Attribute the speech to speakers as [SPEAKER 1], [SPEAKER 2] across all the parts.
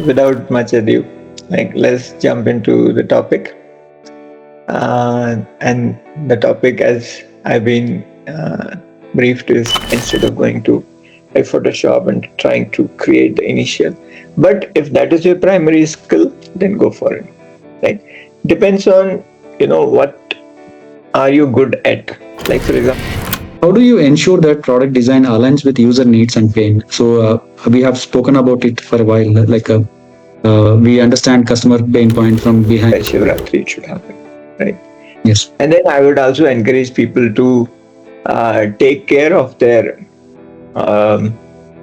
[SPEAKER 1] without much ado, let's jump into the topic. And the topic, as I've been briefed, is instead of going to a Photoshop and trying to create the initial. But if that is your primary skill, then go for it. Right? Depends on what are you good at. Like for example,
[SPEAKER 2] how do you ensure that product design aligns with user needs and pain? So we have spoken about it for a while. We understand customer pain point from behind.
[SPEAKER 1] Shivratri, it should happen, right?
[SPEAKER 2] Yes.
[SPEAKER 1] And then I would also encourage people to take care of their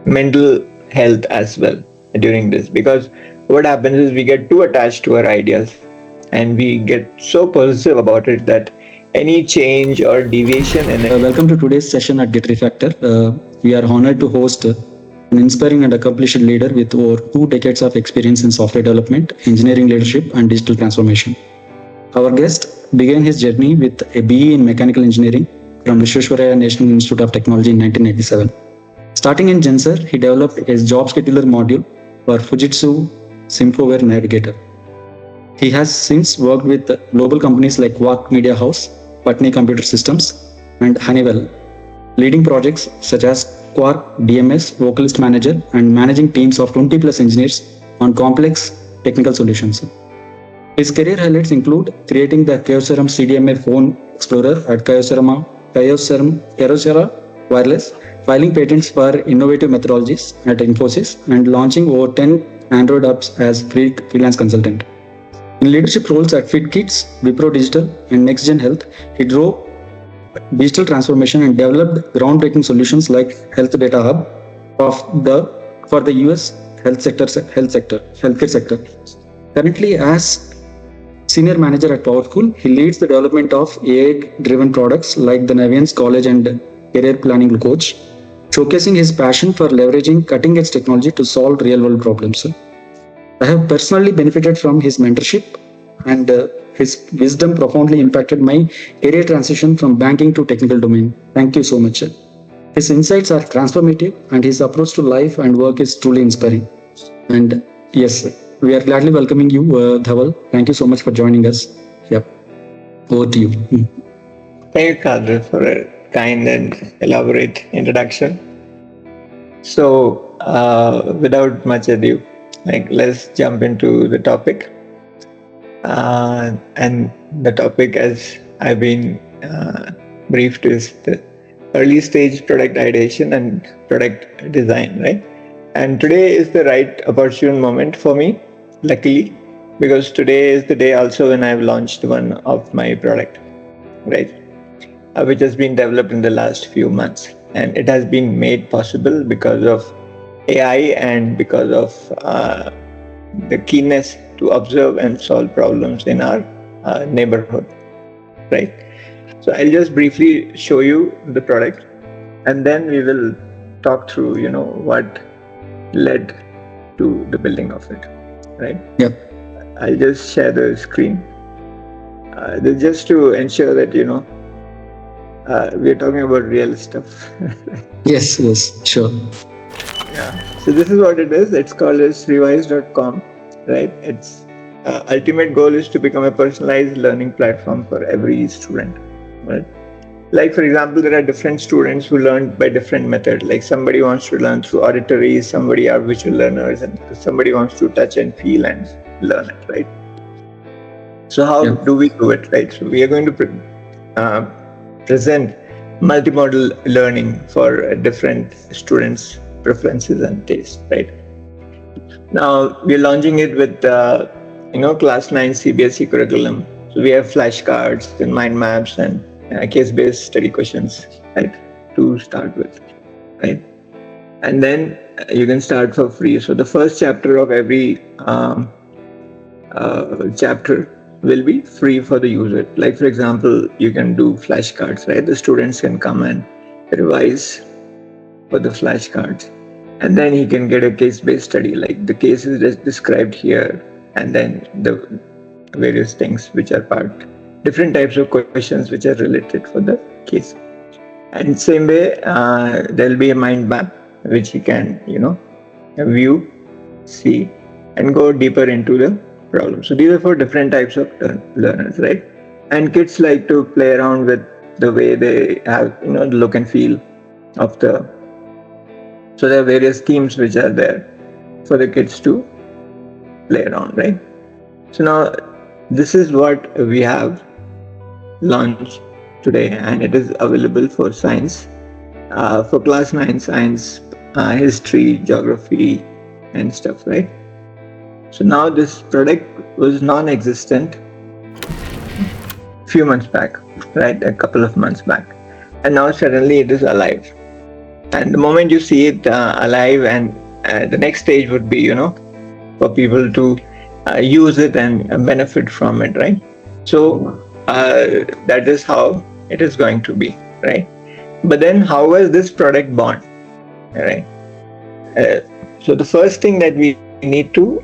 [SPEAKER 1] mental health as well during this, because what happens is we get too attached to our ideas and we get so possessive about it that any change or deviation in it.
[SPEAKER 2] Welcome to today's session at Get Refactor. We are honored to host an inspiring and accomplished leader with over 2 decades of experience in software development, engineering leadership, and digital transformation. Our guest began his journey with a BE in mechanical engineering from Visvesvaraya National Institute of Technology in 1987. Starting in Genser, he developed a job scheduler module for Fujitsu Symfoware Navigator. He has since worked with global companies like Quark Media House, Patni Computer Systems, and Honeywell, leading projects such as Quark DMS, Vocalist Manager, and managing teams of 20 plus engineers on complex technical solutions. His career highlights include creating the Kyocera CDMA phone explorer at Kyocera Wireless, filing patents for innovative methodologies at Infosys, and launching over 10 Android apps as freelance consultant. In leadership roles at FitKids, Wipro Digital, and NextGen Health, he drove digital transformation and developed groundbreaking solutions like Health Data Hub for the US healthcare sector. Currently, as senior manager at PowerSchool, he leads the development of AI-driven products like the Navians College and Career Planning Coach, showcasing his passion for leveraging cutting-edge technology to solve real-world problems. I have personally benefited from his mentorship, and his wisdom profoundly impacted my career transition from banking to technical domain. Thank you so much. His insights are transformative, and his approach to life and work is truly inspiring. And yes, we are gladly welcoming you, Dhaval. Thank you so much for joining us. Yep. Over to you.
[SPEAKER 1] Thank you, Kadir, for a kind and elaborate introduction. So, without much ado, let's jump into the topic. And the topic, as I've been briefed, is the early stage product ideation and product design, right? And today is the right opportune moment for me, luckily, because today is the day also when I've launched one of my product, right? Which has been developed in the last few months. And it has been made possible because of AI and because of the keenness to observe and solve problems in our neighborhood, right? So I'll just briefly show you the product, and then we will talk through, what led to the building of it, right?
[SPEAKER 2] Yep.
[SPEAKER 1] I'll just share the screen. Just to ensure that, we're talking about real stuff.
[SPEAKER 2] Yes, sure.
[SPEAKER 1] Yeah. So this is what it is. It's called as revise.com, right? Its ultimate goal is to become a personalized learning platform for every student, right? Like, for example, there are different students who learn by different methods. Like somebody wants to learn through auditory, somebody are visual learners, and somebody wants to touch and feel and learn it, right? So how do we do it, right? So we are going to present multimodal learning for different students' preferences and tastes, right? Now we're launching it with class 9 CBSE curriculum. So we have flashcards and mind maps and case-based study questions, right, to start with, right? And then you can start for free. So the first chapter of every chapter will be free for the user. Like, for example, you can do flashcards, right? The students can come and revise for the flashcards. And then he can get a case-based study, like the case is just described here, and then the various things which are different types of questions which are related for the case. And same way, there'll be a mind map which he can, view, see, and go deeper into the problem. So these are for different types of learners, right? And kids like to play around with the way they have, the look and feel of the. So there are various themes which are there for the kids to play around, right? So now this is what we have launched today, and it is available for science, for class 9 science, history, geography, and stuff, right? So now this product was non-existent few months back, right? A couple of months back, and now suddenly it is alive. And the moment you see it alive, and the next stage would be, for people to use it and benefit from it, right? So that is how it is going to be, right? But then how was this product born, right? So the first thing that we need to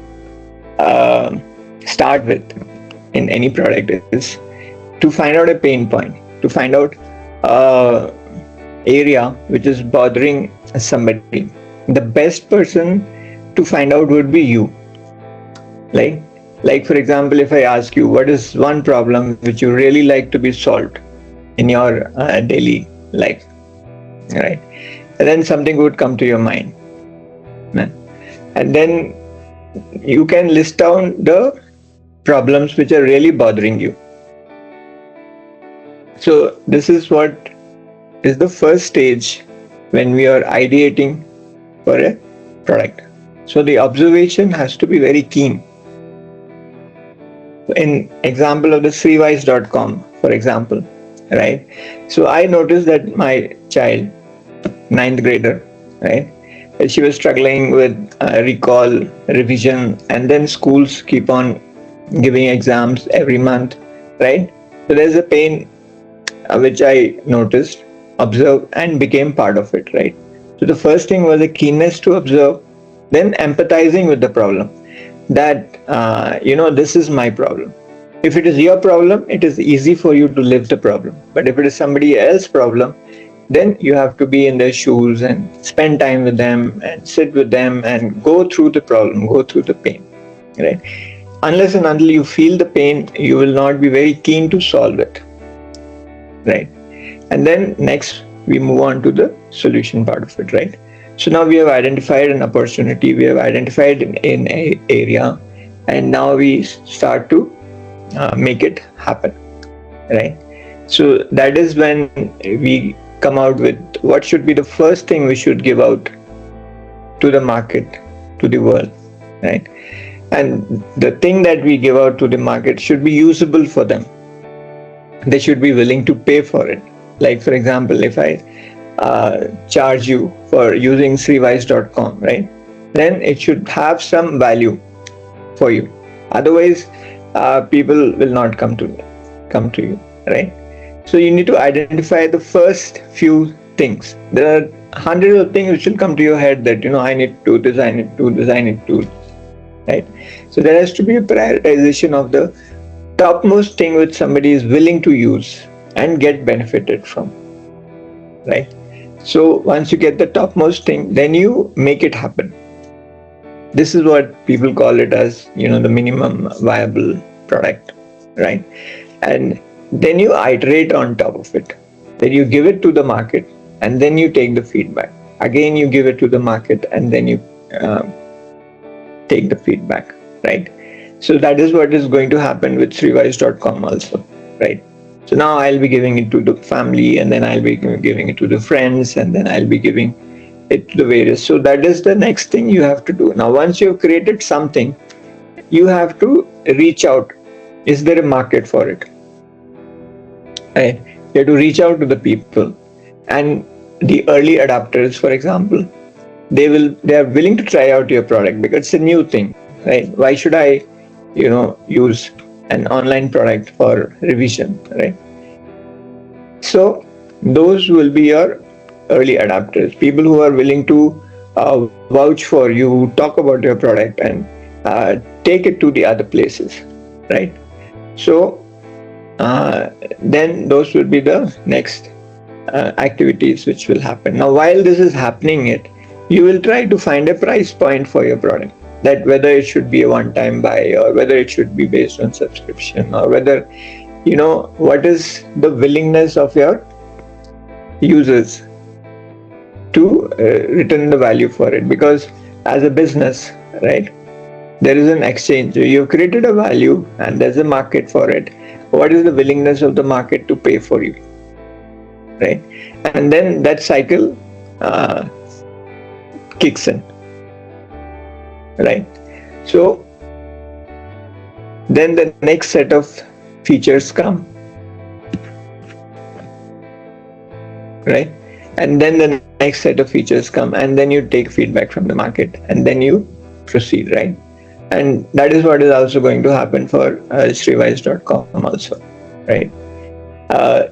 [SPEAKER 1] start with in any product is to find out a pain point, to find out area which is bothering somebody. The best person to find out would be you. Like for example, if I ask you, what is one problem which you really like to be solved in your daily life, right? And then something would come to your mind, and then you can list down the problems which are really bothering you. So this is what is the first stage when we are ideating for a product. So the observation has to be very keen. In example of the Sriwise.com, for example, right? So I noticed that my child, 9th grader, right? She was struggling with recall, revision, and then schools keep on giving exams every month, right? So there's a pain which I noticed, observed, and became part of it, right? So the first thing was a keenness to observe, then empathizing with the problem. That, this is my problem. If it is your problem, it is easy for you to live the problem. But if it is somebody else's problem, then you have to be in their shoes and spend time with them and sit with them and go through the problem, go through the pain, right? Unless and until you feel the pain, you will not be very keen to solve it, right? And then next we move on to the solution part of it, right? So now we have identified an opportunity, we have identified an area, and now we start to make it happen, right? So that is when we come out with what should be the first thing we should give out to the market, to the world, right? And the thing that we give out to the market should be usable for them. They should be willing to pay for it. Like for example, if I charge you for using Sriwise.com, right? Then it should have some value for you. Otherwise, people will not come to you, right? So you need to identify the first few things. There are hundreds of things which will come to your head that, I need to do this, I need to do this, I need to do, right? So there has to be a prioritization of the topmost thing which somebody is willing to use and get benefited from, right? So once you get the topmost thing, then you make it happen. This is what people call it as, the minimum viable product, right? And then you iterate on top of it. Then you give it to the market, and then you take the feedback. Again, you give it to the market, and then you take the feedback, right? So that is what is going to happen with Sriwise.com also, right? So now I'll be giving it to the family, and then I'll be giving it to the friends, and then I'll be giving it to the various. So that is the next thing you have to do. Now, once you've created something, you have to reach out. Is there a market for it? Right? You have to reach out to the people, and the early adopters, for example, they are willing to try out your product because it's a new thing, right? Why should I, use an online product for revision, right? So those will be your early adopters, people who are willing to vouch for you, talk about your product, and take it to the other places, right? So then those will be the next activities which will happen. Now, while this is happening, you will try to find a price point for your product, that whether it should be a one-time buy or whether it should be based on subscription, or whether, what is the willingness of your users to return the value for it. Because as a business, right, there is an exchange. You've created a value and there's a market for it. What is the willingness of the market to pay for you, right? And then that cycle kicks in, right? So then the next set of features come, right? And then the next set of features come, and then you take feedback from the market, and then you proceed, right? And that is what is also going to happen for Shrivise.com also, right?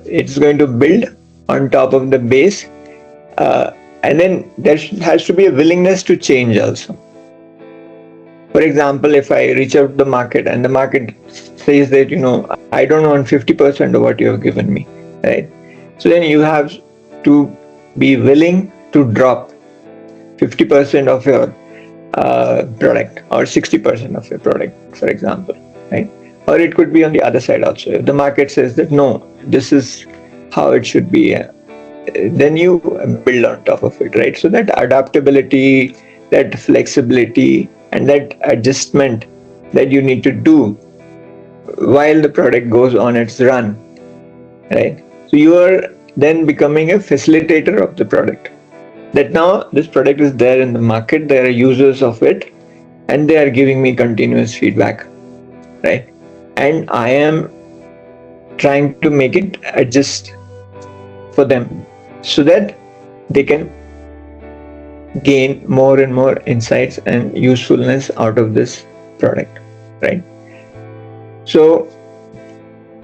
[SPEAKER 1] It's going to build on top of the base, and then there has to be a willingness to change also. For example, if I reach out to the market and the market says that, I don't want 50% of what you have given me, right? So then you have to be willing to drop 50% of your product or 60% of your product, for example, right? Or it could be on the other side also. If the market says that no, this is how it should be, then you build on top of it, right? So that adaptability, that flexibility, and that adjustment that you need to do while the product goes on its run, right? So you are then becoming a facilitator of the product. That now this product is there in the market, there are users of it, and they are giving me continuous feedback, right? And I am trying to make it adjust for them so that they can gain more and more insights and usefulness out of this product, right? So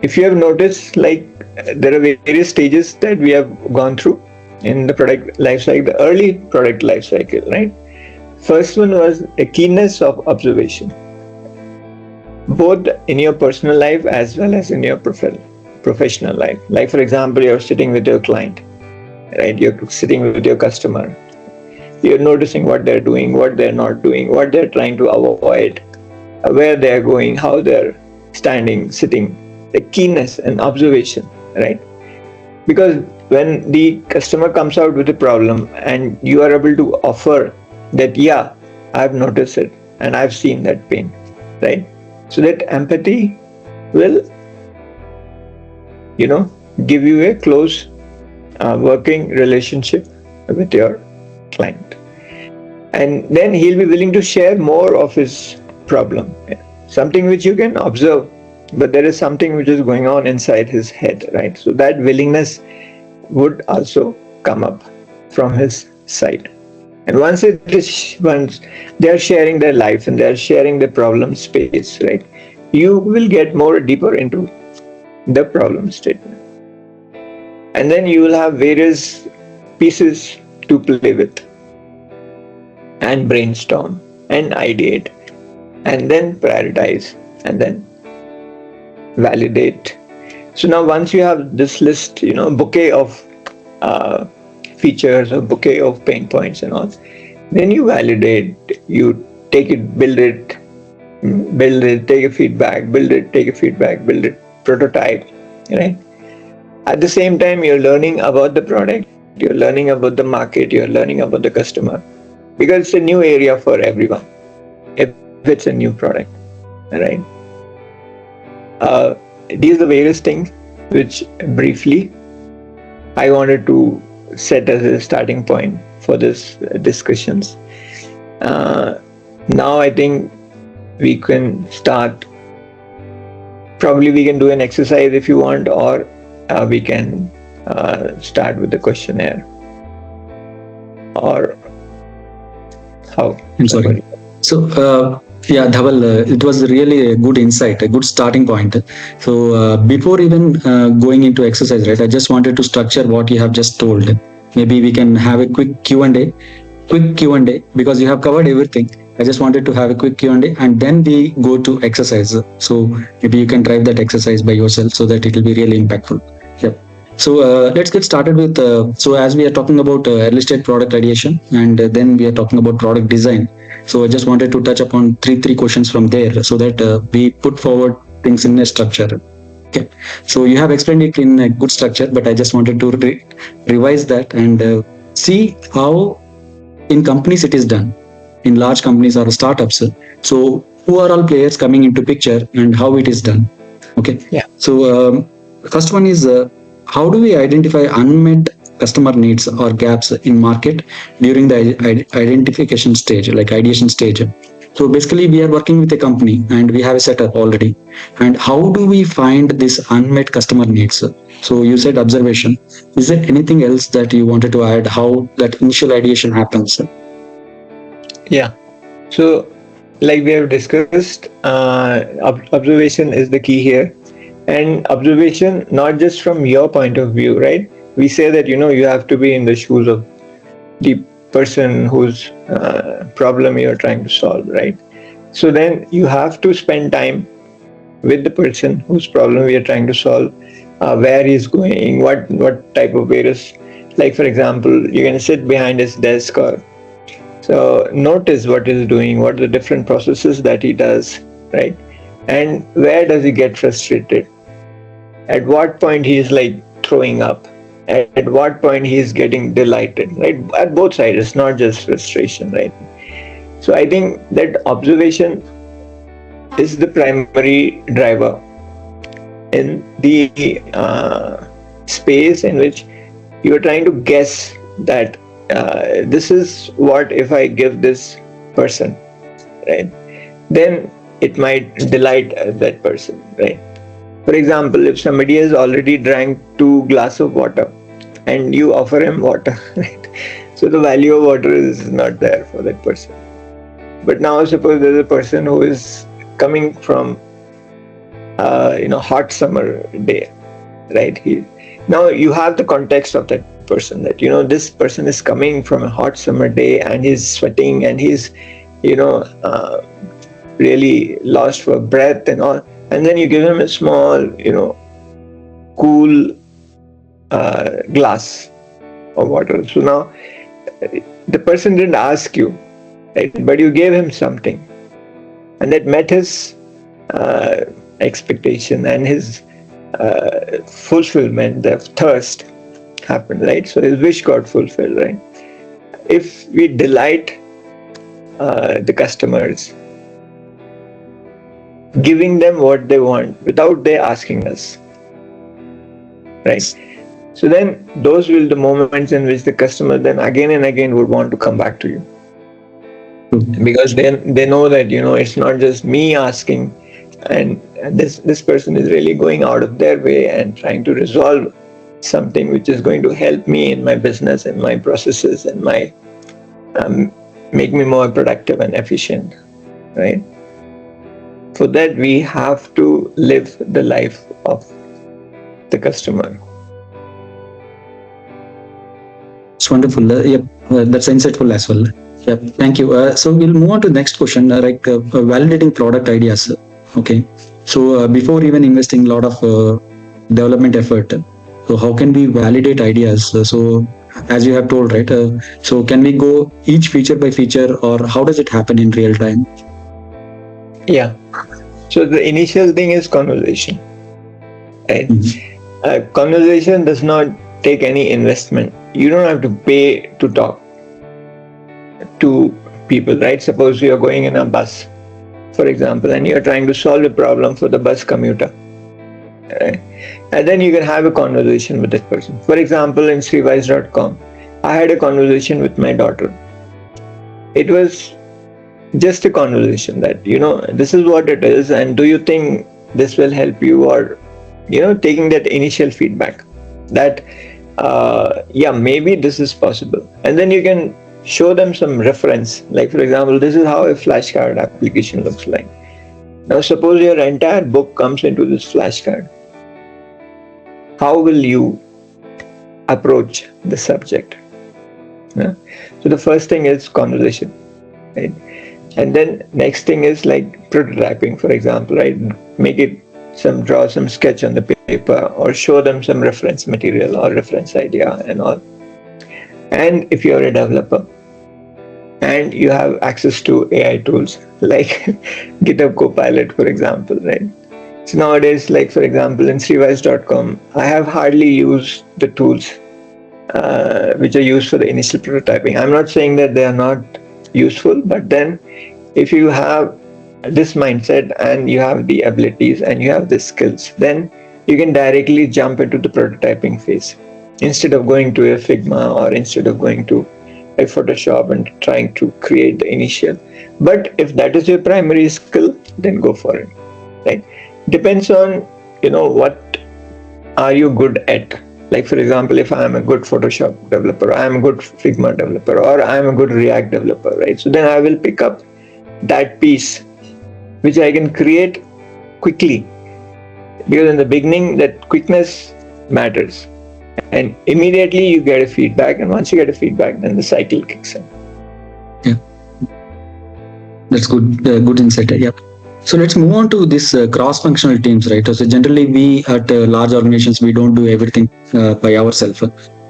[SPEAKER 1] if you have noticed, like, there are various stages that we have gone through in the product lifecycle, the early product lifecycle, right? First one was a keenness of observation, both in your personal life as well as in your professional life. Like, for example, you're sitting with your client, right? You're sitting with your customer. You're noticing what they're doing, what they're not doing, what they're trying to avoid, where they're going, how they're standing, sitting. The keenness and observation, right? Because when the customer comes out with a problem and you are able to offer that, yeah, I've noticed it and I've seen that pain, right? So that empathy will, give you a close working relationship with your client. And then he'll be willing to share more of his problem, something which you can observe, but there is something which is going on inside his head, right? So that willingness would also come up from his side. And once they are sharing their life and they are sharing the problem space, right, you will get more deeper into the problem statement. And then you will have various pieces to play with and brainstorm and ideate and then prioritize and then validate. So now once you have this list, bouquet of features or bouquet of pain points and all, then you validate, you take it, build it, take a feedback, build it, take a feedback, build it, prototype, right? At the same time, you're learning about the product, you're learning about the market, you're learning about the customer, because it's a new area for everyone if it's a new product, right? These are the various things which briefly I wanted to set as a starting point for this discussions. Now I think we can start. Probably we can do an exercise if you want, or we can start with the questionnaire. Or how?
[SPEAKER 2] I'm sorry. So, yeah, Dhaval, it was really a good insight, a good starting point. So, before even going into exercise, right, I just wanted to structure what you have just told. Maybe we can have a quick Q&A, because you have covered everything. I just wanted to have a quick Q&A and then we go to exercise. So maybe you can drive that exercise by yourself so that it will be really impactful. Yep. So let's get started with, so as we are talking about early stage product ideation, and then we are talking about product design. So I just wanted to touch upon three questions from there, so that we put forward things in a structure. Okay. So you have explained it in a good structure, but I just wanted to revise that and see how in companies it is done, in large companies or startups. So who are all players coming into picture and how it is done? Okay.
[SPEAKER 1] Yeah.
[SPEAKER 2] So first one is how do we identify unmet customer needs or gaps in market during the identification stage, like ideation stage? So basically, we are working with a company and we have a setup already. And how do we find this unmet customer needs? So you said observation. Is there anything else that you wanted to add? How that initial ideation happens?
[SPEAKER 1] Yeah. So, like we have discussed, observation is the key here. And observation, not just from your point of view, right? We say that, you have to be in the shoes of the person whose problem you're trying to solve, right? So then you have to spend time with the person whose problem we are trying to solve, where he's going, what type of various, like for example, you're going to sit behind his desk, or so notice what he's doing, what are the different processes that he does, right? And where does he get frustrated? At what point he is like throwing up? At what point he is getting delighted, right? At both sides, it's not just frustration, right? So I think that observation is the primary driver in the space in which you are trying to guess that this is what if I give this person, right? Then it might delight that person, right? For example, if somebody has already drank 2 glasses of water and you offer him water, right? So the value of water is not there for that person. But now suppose there's a person who is coming from hot summer day, right? Now you have the context of that person, that this person is coming from a hot summer day and he's sweating and he's really lost for breath and all, and then you give him a small cool glass of water. So now the person didn't ask you, right? But you gave him something, and that met his expectation, and his fulfillment, the thirst happened, right? So his wish got fulfilled, right? If we delight the customers, giving them what they want without they asking us, right? So then those will the moments in which the customer then again and again would want to come back to you, because they know that it's not just me asking, and this person is really going out of their way and trying to resolve something which is going to help me in my business and my processes and my make me more productive and efficient, right? For that we have to live the life of the customer.
[SPEAKER 2] It's wonderful. That's insightful as well. Yeah, thank you. So we'll move on to the next question, validating product ideas. Okay. So before even investing a lot of development effort, so how can we validate ideas? So as you have told, right? So can we go each feature by feature, or how does it happen in real time?
[SPEAKER 1] Yeah. So the initial thing is conversation, right? Mm-hmm. Conversation does not take any investment. You don't have to pay to talk to people, right? Suppose you are going in a bus, for example, and you're trying to solve a problem for the bus commuter, right? And then you can have a conversation with that person. For example, in Sriwise.com, I had a conversation with my daughter. It was just a conversation that, this is what it is, and do you think this will help you? Or, taking that initial feedback that, maybe this is possible. And then you can show them some reference. Like, for example, this is how a flashcard application looks like. Now, suppose your entire book comes into this flashcard. How will you approach the subject? Yeah? So the first thing is conversation, right? And then next thing is like prototyping, for example, right? Draw some sketch on the paper, or show them some reference material or reference idea and all. And if you're a developer, and and you have access to AI tools like GitHub Copilot, for example, right? So nowadays, like for example, in Srivise.com, I have hardly used the tools which are used for the initial prototyping. I'm not saying that they are not useful, but then if you have this mindset and you have the abilities and you have the skills, then you can directly jump into the prototyping phase instead of going to a Figma or instead of going to a Photoshop and trying to create the initial. But if that is your primary skill, then go for it. Right? Depends on what are you good at. Like for example, if I am a good Photoshop developer, I am a good Figma developer, or I am a good React developer, right? So then I will pick up that piece which I can create quickly, because in the beginning that quickness matters, and immediately you get a feedback, and once you get a feedback, then the cycle kicks in.
[SPEAKER 2] Yeah, that's good insight. Yeah. So let's move on to this cross-functional teams, right? So generally, we at large organizations, we don't do everything by ourselves.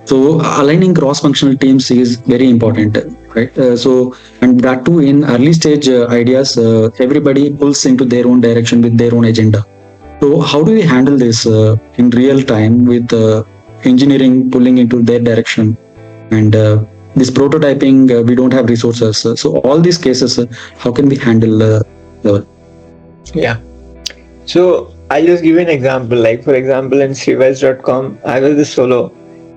[SPEAKER 2] So aligning cross-functional teams is very important, right? And that too in early stage ideas, everybody pulls into their own direction with their own agenda. So how do we handle this in real time with engineering pulling into their direction, and this prototyping, we don't have resources. So all these cases, how can we handle level?
[SPEAKER 1] Yeah. So I'll just give you an example. Like for example, in Srivise.com, I was the solo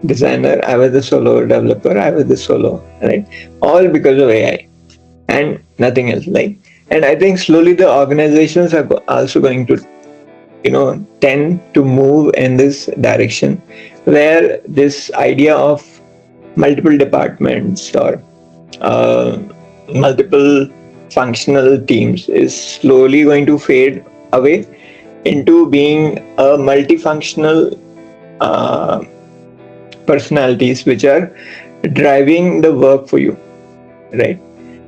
[SPEAKER 1] designer, I was the solo developer, I was the solo, right? All because of AI and nothing else. And I think slowly the organizations are also going to, tend to move in this direction, where this idea of multiple departments or multiple functional teams is slowly going to fade away into being a multifunctional personalities which are driving the work for you, right?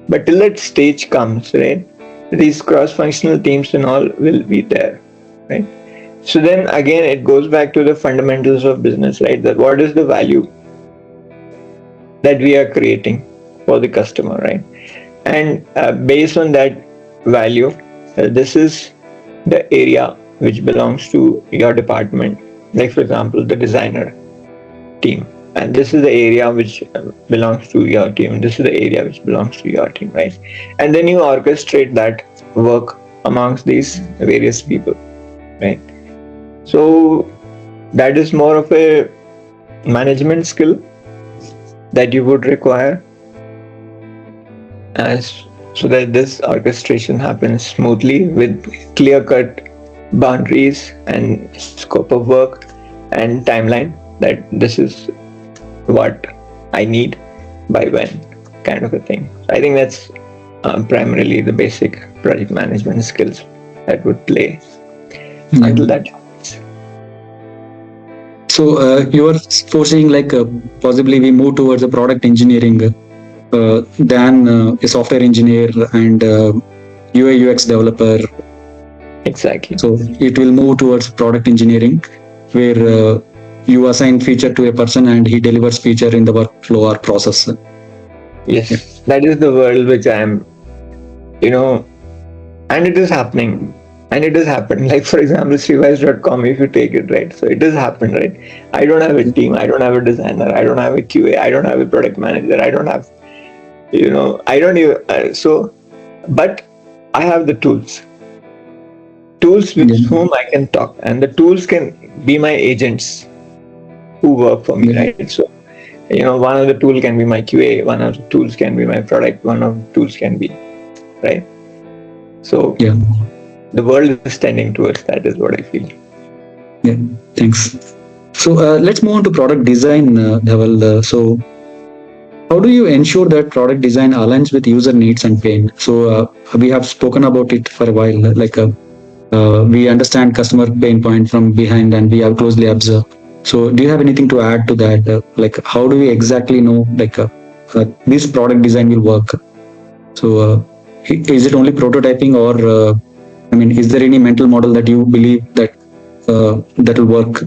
[SPEAKER 1] But till that stage comes, right, these cross-functional teams and all will be there, right? So then again, it goes back to the fundamentals of business, right? That what is the value that we are creating for the customer, right? And based on that value, this is the area which belongs to your department. Like for example, the designer team, and this is the area which belongs to your team. This is the area which belongs to your team, right? And then you orchestrate that work amongst these various people, right? So that is more of a management skill that you would require, as so that this orchestration happens smoothly with clear-cut boundaries and scope of work and timeline, that this is what I need by when, kind of a thing. I think that's primarily the basic project management skills that would play until that happens.
[SPEAKER 2] So you are foreseeing like possibly we move towards a product engineering than a software engineer and UI UX developer.
[SPEAKER 1] Exactly.
[SPEAKER 2] So it will move towards product engineering, where you assign feature to a person and he delivers feature in the workflow or process.
[SPEAKER 1] Yes, that is the world which I am, and it is happening. And it has happened. Like for example, Srivise.com, if you take it, right? So it has happened, right? I don't have a team, I don't have a designer, I don't have a QA, I don't have a product manager, I don't have, I don't even, but I have the tools with whom I can talk, and the tools can be my agents who work for me, right? So, one of the tool can be my QA, one of the tools can be my product, one of the tools can be, right? So the world is tending towards that, is what I feel.
[SPEAKER 2] Yeah, thanks. So let's move on to product design, Dhaval. So how do you ensure that product design aligns with user needs and pain? So we have spoken about it for a while, like we understand customer pain point from behind and we have closely observed. So do you have anything to add to that? Like how do we exactly know like this product design will work? So is it only prototyping, or is there any mental model that you believe that that will work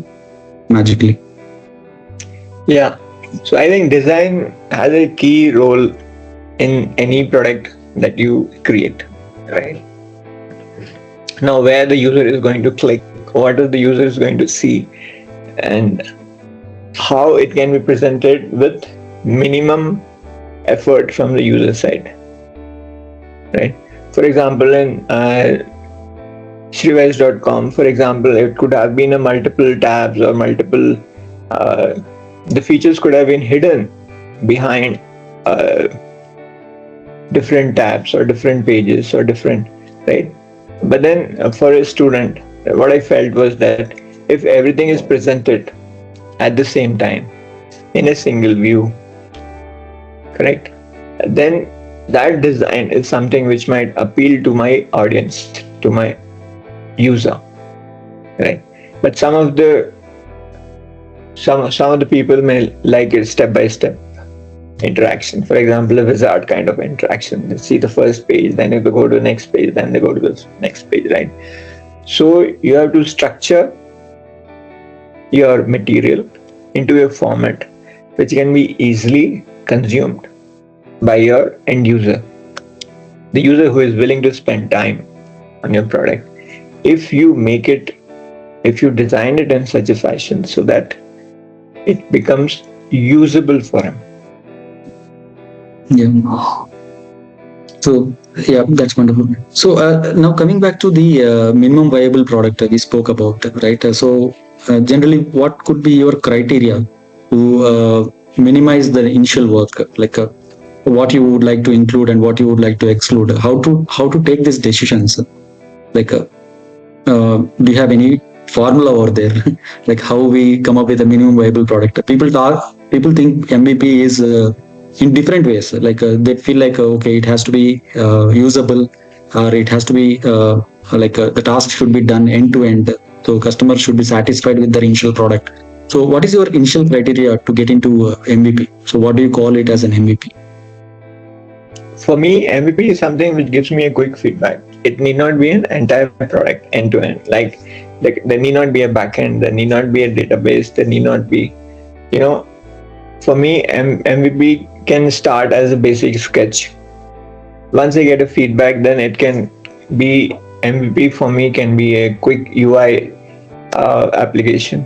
[SPEAKER 2] magically?
[SPEAKER 1] Yeah. So I think design has a key role in any product that you create, right? Now, where the user is going to click, what is the user is going to see, and how it can be presented with minimum effort from the user side, right? For example, in Shrivais.com, for example, it could have been a multiple tabs or multiple, the features could have been hidden behind uh, different tabs or different pages or different, right? But then for a student, what I felt was that if everything is presented at the same time in a single view, correct, then that design is something which might appeal to my audience, to my user, right? But some of the people may like it step by step interaction. For example, a wizard kind of interaction. They see the first page, then if they go to the next page, then they go to the next page, right? So you have to structure your material into a format which can be easily consumed by your end user, the user who is willing to spend time on your product. If you make it, if you design it in such a fashion so that it becomes usable for him.
[SPEAKER 2] Yeah. So yeah, that's wonderful. So now coming back to the minimum viable product we spoke about, right? Generally, what could be your criteria to minimize the initial work, like what you would like to include and what you would like to exclude? How to take these decisions? Like, do you have any formula over there? Like how we come up with a minimum viable product? People think MVP is in different ways. Like they feel like okay, it has to be usable, or it has to be the task should be done end to end. So customers should be satisfied with their initial product. So what is your initial criteria to get into MVP? So what do you call it as an MVP?
[SPEAKER 1] For me, MVP is something which gives me a quick feedback. It need not be an entire product end to end. Like there need not be a backend, there need not be a database, there need not be, you know, for me, MVP can start as a basic sketch. Once I get a feedback, then it can be MVP for me can be a quick UI application.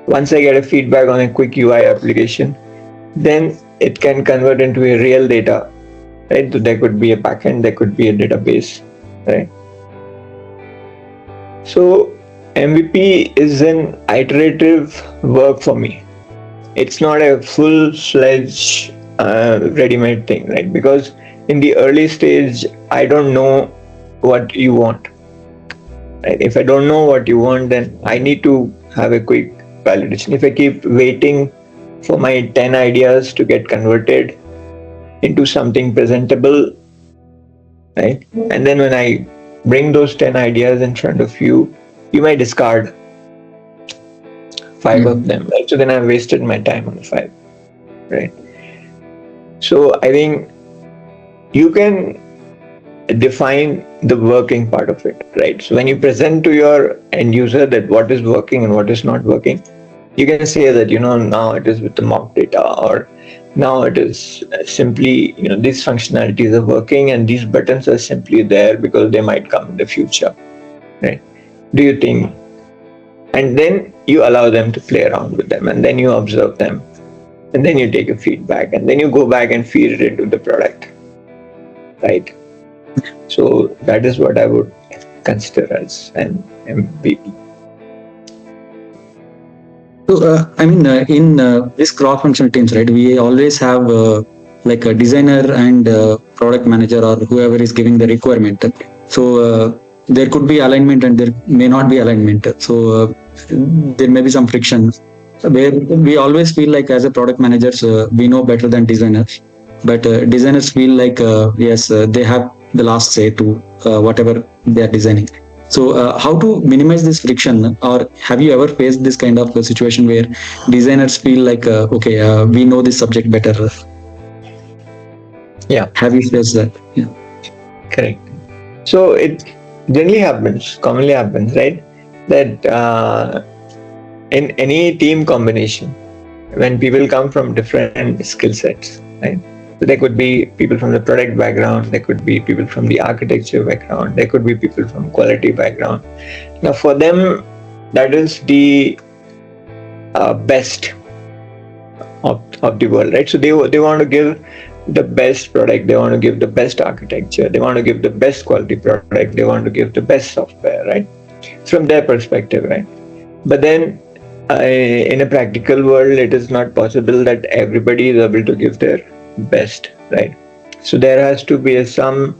[SPEAKER 1] Once I get a feedback on a quick UI application, then it can convert into a real data, right? So there could be a backend, there could be a database, right? So MVP is an iterative work for me. It's not a full-fledged ready-made thing, right? Because in the early stage, I don't know what you want. Right? If I don't know what you want, then I need to have a quick validation. If I keep waiting for my 10 ideas to get converted into something presentable, right? And then when I bring those 10 ideas in front of you, you might discard 5 of them, right? So then I've wasted my time on 5, right? So I think you can define the working part of it, right? So when you present to your end user that what is working and what is not working, you can say that, now it is with the mock data, or now it is simply, these functionalities are working and these buttons are simply there because they might come in the future, right? Do you think? And then you allow them to play around with them, and then you observe them, and then you take a feedback, and then you go back and feed it into the product, right? So that is what I would consider as an MVP.
[SPEAKER 2] So, in this cross-functional teams, right, we always have like a designer and product manager or whoever is giving the requirement. So, there could be alignment and there may not be alignment. So, there may be some friction. Where we always feel like as a product managers, we know better than designers. But designers feel like, yes, they have the last say to whatever they are designing. So how to minimize this friction, or have you ever faced this kind of a situation where designers feel like, okay, we know this subject better?
[SPEAKER 1] Yeah.
[SPEAKER 2] Have you faced that? Yeah.
[SPEAKER 1] Correct. So it commonly happens, right? That in any team combination, when people come from different skill sets, right? So there could be people from the product background, there could be people from the architecture background, there could be people from quality background. Now for them, that is the best of the world, right? So they want to give the best product, they want to give the best architecture, they want to give the best quality product, they want to give the best software, right? From their perspective, right? But then in a practical world, it is not possible that everybody is able to give their best, right? So there has to be some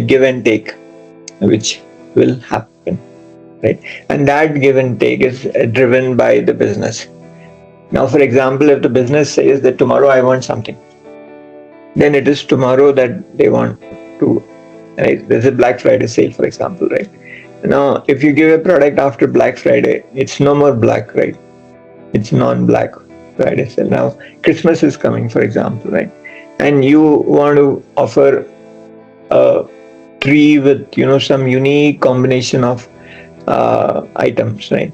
[SPEAKER 1] give and take, which will happen, right? And that give and take is driven by the business. Now, for example, if the business says that tomorrow I want something, then it is tomorrow that they want to, right? There's a Black Friday sale, for example, right? Now, if you give a product after Black Friday, it's no more black, right? It's non-Black Friday sale. Now, Christmas is coming, for example, right? And you want to offer a tree with, some unique combination of items, right?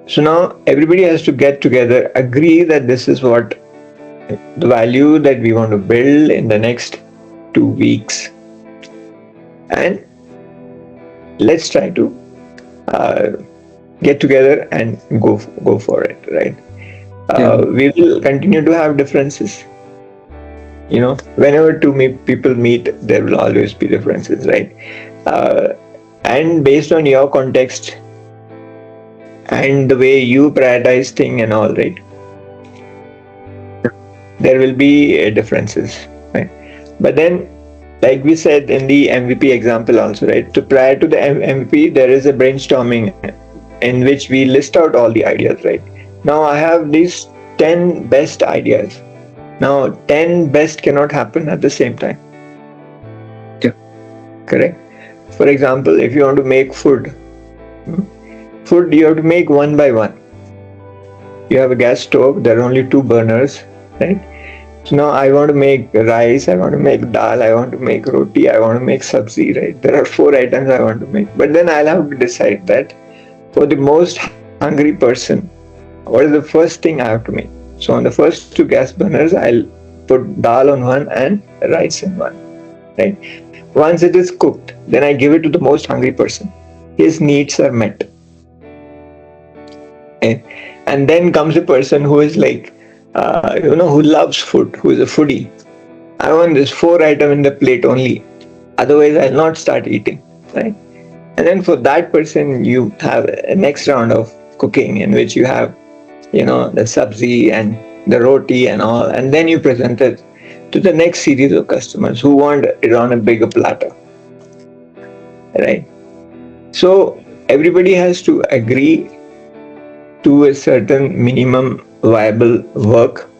[SPEAKER 1] So now everybody has to get together, agree that this is what the value that we want to build in the next 2 weeks, and let's try to get together and go for it, right? We will continue to have differences. Whenever people meet, there will always be differences, right? And based on your context and the way you prioritize thing and all, right, there will be differences, right? But then, like we said in the MVP example also, right? So prior to the MVP, there is a brainstorming in which we list out all the ideas, right? Now I have these 10 best ideas. Now 10 best cannot happen at the same time.
[SPEAKER 2] Yeah.
[SPEAKER 1] Correct? For example, if you want to make food you have to make one by one. You have a gas stove, there are only 2 burners, right? So now I want to make rice, I want to make dal, I want to make roti, I want to make sabzi, right? There are 4 items I want to make. But then I'll have to decide that for the most hungry person, what is the first thing I have to make? So on the first 2 gas burners, I'll put dal on one and rice in one, right? Once it is cooked, then I give it to the most hungry person. His needs are met. And then comes a person who is like, who loves food, who is a foodie. I want this 4 item in the plate only. Otherwise, I'll not start eating, right? And then for that person, you have a next round of cooking in which you have, the sabzi and the roti and all. And then you present it to the next series of customers who want it on a bigger platter, right? So everybody has to agree to a certain minimum viable work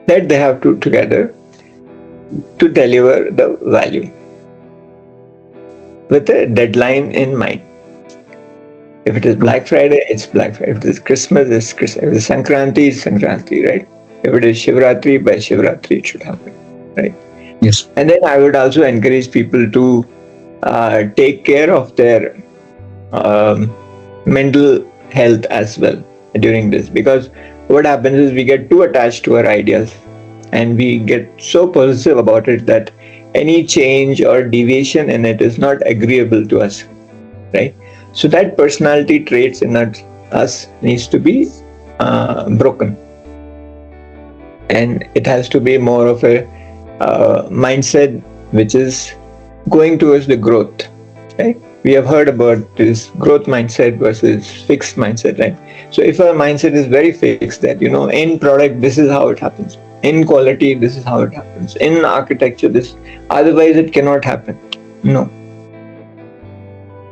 [SPEAKER 1] that they have to together to deliver the value with a deadline in mind. If it is Black Friday, it's Black Friday. If it is Christmas, it's Christmas. If it is Sankranti, it's Sankranti, right? If it is Shivratri, by Shivratri it should happen, right?
[SPEAKER 2] Yes.
[SPEAKER 1] And then I would also encourage people to take care of their mental health as well during this, because what happens is we get too attached to our ideas and we get so possessive about it that any change or deviation in it is not agreeable to us, right? So that personality traits in us needs to be broken, and it has to be more of a mindset which is going towards the growth, right? We have heard about this growth mindset versus fixed mindset, right? So if our mindset is very fixed that, in product, this is how it happens. In quality, this is how it happens. In architecture, otherwise it cannot happen. No.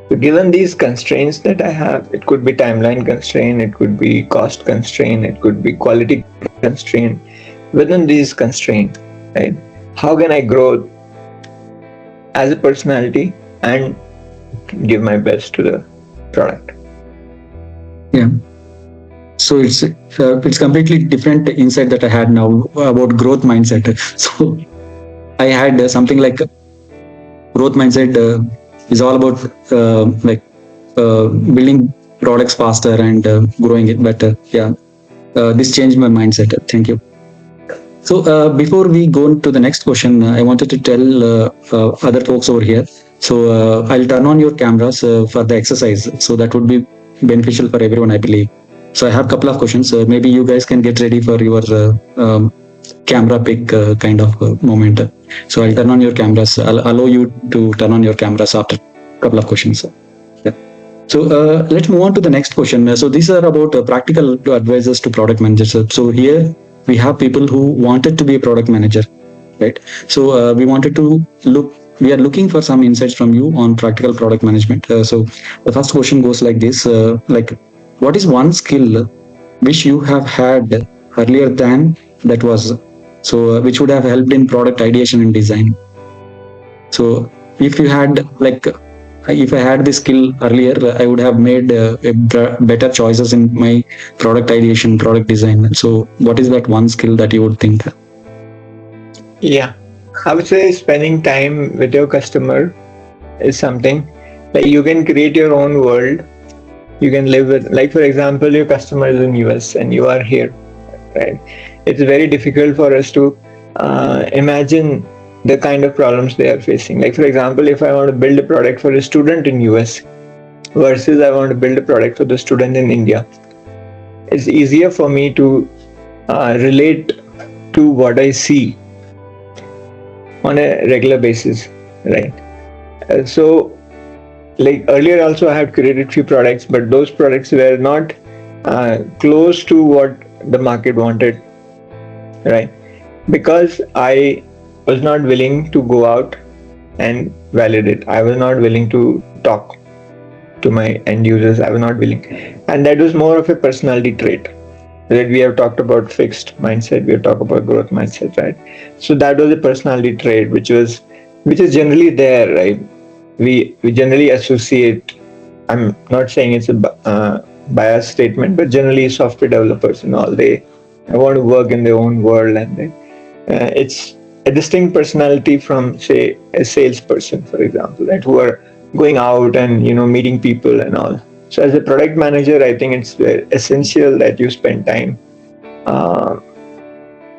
[SPEAKER 1] So given these constraints that I have, it could be timeline constraint, it could be cost constraint, it could be quality constraint. Within these constraints, right? How can I grow as a personality and give my best to the product?
[SPEAKER 2] Yeah. So it's completely different insight that I had now about growth mindset. So I had something like growth mindset is all about building products faster and growing it better. Yeah. This changed my mindset. Thank you. So before we go to the next question, I wanted to tell other folks over here. So I'll turn on your cameras for the exercise. So that would be beneficial for everyone, I believe. So I have a couple of questions. Maybe you guys can get ready for your camera pick kind of moment. So I'll turn on your cameras. I'll allow you to turn on your cameras after a couple of questions. Yeah. So let's move on to the next question. So these are about practical advisors to product managers. So here we have people who wanted to be a product manager, right? So we are looking for some insights from you on practical product management. So the first question goes like this: like, what is one skill which you have had earlier than that was which would have helped in product ideation and design? So if you had like if I had this skill earlier, I would have made better choices in my product ideation, product design. So what is that one skill that you would think?
[SPEAKER 1] Yeah, I would say spending time with your customer is something like you can create your own world. You can live with, like for example, your customer is in US and you are here, right? It's very difficult for us to imagine the kind of problems they are facing. Like for example, if I want to build a product for a student in US versus I want to build a product for the student in India, it's easier for me to relate to what I see on a regular basis, right? So like earlier also I had created few products, but those products were not close to what the market wanted, right? Because I was not willing to go out and validate. I was not willing to talk to my end users. I was not willing. And that was more of a personality trait. That we have talked about fixed mindset, we have talked about growth mindset, right? So that was a personality trait which is generally there, right? We generally associate, I'm not saying it's a biased statement, but generally software developers and all, they want to work in their own world, and it's a distinct personality from, say, a salesperson, for example, right, who are going out and meeting people and all. So as a product manager, I think it's essential that you spend time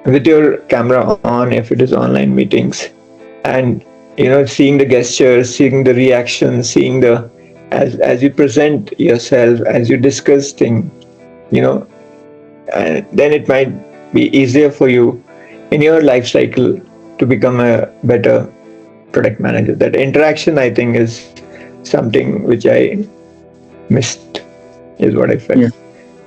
[SPEAKER 1] with your camera on if it is online meetings, and seeing the gestures, seeing the reactions, seeing the as you present yourself, as you discuss things, and then it might be easier for you in your life cycle to become a better product manager. That interaction, I think, is something which I missed, is what I felt.
[SPEAKER 2] Yeah.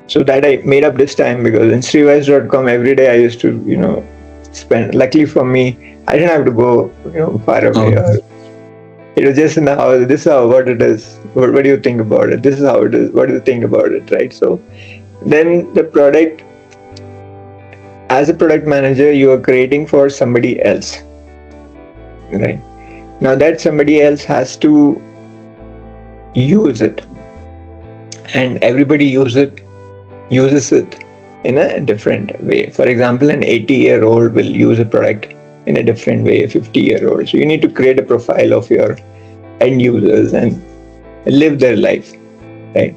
[SPEAKER 1] So that I made up this time, because in sriwise.com every day I used to spend. Luckily for me, I didn't have to go far away.
[SPEAKER 2] Oh.
[SPEAKER 1] It was just in the house. This is what it is. What do you think about it? This is how it is. What do you think about it, right? So then the product, as a product manager, you are creating for somebody else, right? Now that somebody else has to use it, and everybody uses it in a different way. For example, an 80-year-old will use a product in a different way, a 50-year-old. So you need to create a profile of your end users and live their life, right?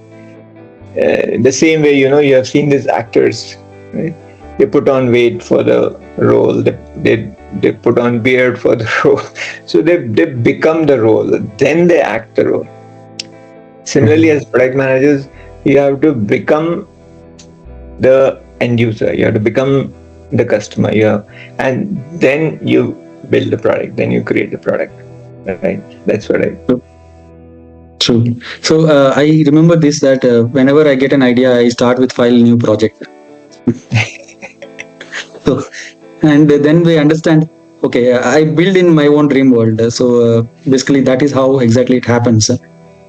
[SPEAKER 1] The same way, you have seen these actors, right? They put on weight for the role. They put on beard for the role. So they become the role. Then they act the role. Similarly, as product managers, you have to become the end user. You have to become the customer. And then you build the product. Then you create the product. Right? That's what I.
[SPEAKER 2] True. So I remember this, that whenever I get an idea, I start with file new project. So, and then we understand, okay, I build in my own dream world. So basically that is how exactly it happens.